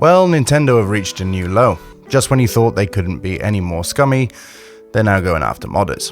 Well, Nintendo have reached a new low. Just when you thought they couldn't be any more scummy, they're now going after modders.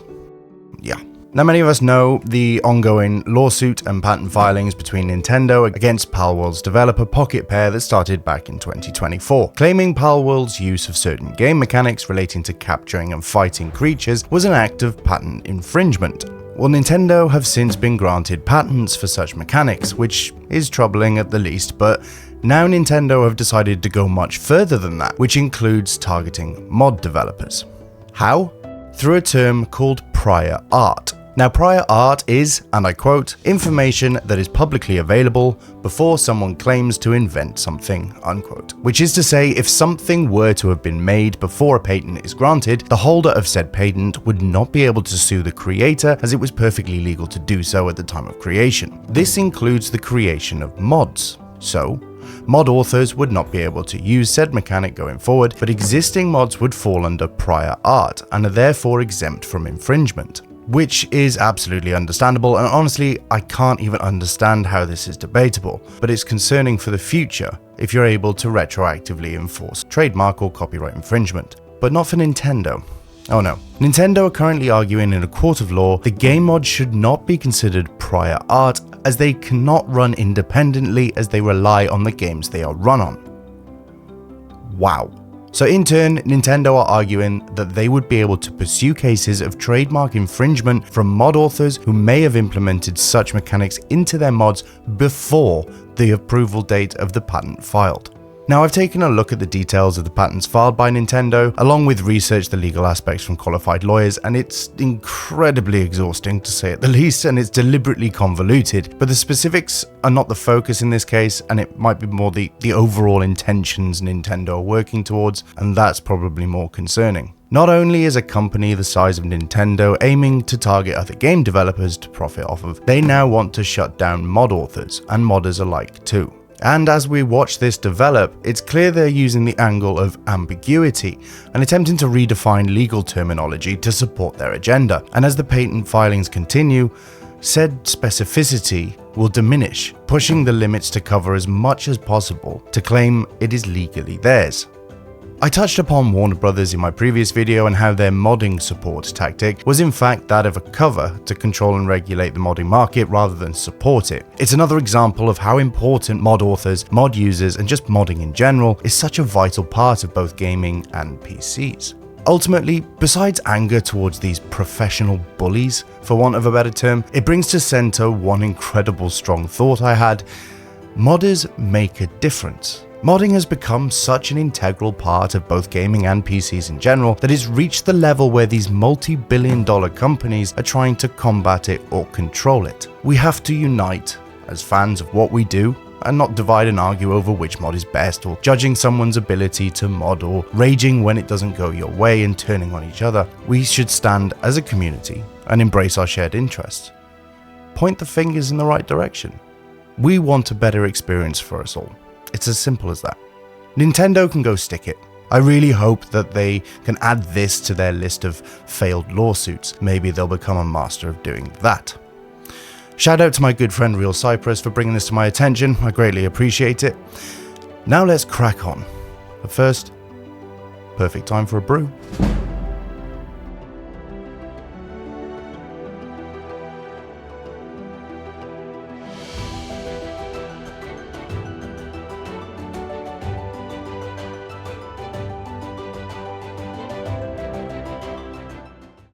Yeah. Now, many of us know the ongoing lawsuit and patent filings between Nintendo against Palworld's developer Pocket Pair that started back in 2024, claiming Palworld's use of certain game mechanics relating to capturing and fighting creatures was an act of patent infringement. Well, Nintendo have since been granted patents for such mechanics, which is troubling at the least, but now Nintendo have decided to go much further than that, which includes targeting mod developers. How? Through a term called prior art. Now, prior art is, and I quote, information that is publicly available before someone claims to invent something, unquote. Which is to say, if something were to have been made before a patent is granted, the holder of said patent would not be able to sue the creator, as it was perfectly legal to do so at the time of creation. This includes the creation of mods. So, mod authors would not be able to use said mechanic going forward, but existing mods would fall under prior art and are therefore exempt from infringement. Which is absolutely understandable, and honestly, I can't even understand how this is debatable, but it's concerning for the future if you're able to retroactively enforce trademark or copyright infringement. But not for Nintendo. Oh no. Nintendo are currently arguing in a court of law that game mods should not be considered prior art, as they cannot run independently as they rely on the games they are run on. Wow. So in turn, Nintendo are arguing that they would be able to pursue cases of trademark infringement from mod authors who may have implemented such mechanics into their mods before the approval date of the patent filed. Now, I've taken a look at the details of the patents filed by Nintendo, along with researched the legal aspects from qualified lawyers, and it's incredibly exhausting to say at the least, and it's deliberately convoluted, but the specifics are not the focus in this case, and it might be more the overall intentions Nintendo are working towards, and that's probably more concerning. Not only is a company the size of Nintendo aiming to target other game developers to profit off of, they now want to shut down mod authors, and modders alike too. And as we watch this develop, it's clear they're using the angle of ambiguity and attempting to redefine legal terminology to support their agenda. And as the patent filings continue, said specificity will diminish, pushing the limits to cover as much as possible to claim it is legally theirs. I touched upon Warner Brothers in my previous video and how their modding support tactic was in fact that of a cover to control and regulate the modding market rather than support it. It's another example of how important mod authors, mod users, and just modding in general is such a vital part of both gaming and PCs. Ultimately, besides anger towards these professional bullies, for want of a better term, it brings to center one incredible strong thought I had: modders make a difference. Modding has become such an integral part of both gaming and PCs in general that it's reached the level where these multi-billion-dollar companies are trying to combat it or control it. We have to unite as fans of what we do and not divide and argue over which mod is best, or judging someone's ability to mod, or raging when it doesn't go your way and turning on each other. We should stand as a community and embrace our shared interests. Point the fingers in the right direction. We want a better experience for us all. It's as simple as that. Nintendo can go stick it. I really hope that they can add this to their list of failed lawsuits. Maybe they'll become a master of doing that. Shout out to my good friend Real Cypris for bringing this to my attention. I greatly appreciate it. Now let's crack on. But first, perfect time for a brew.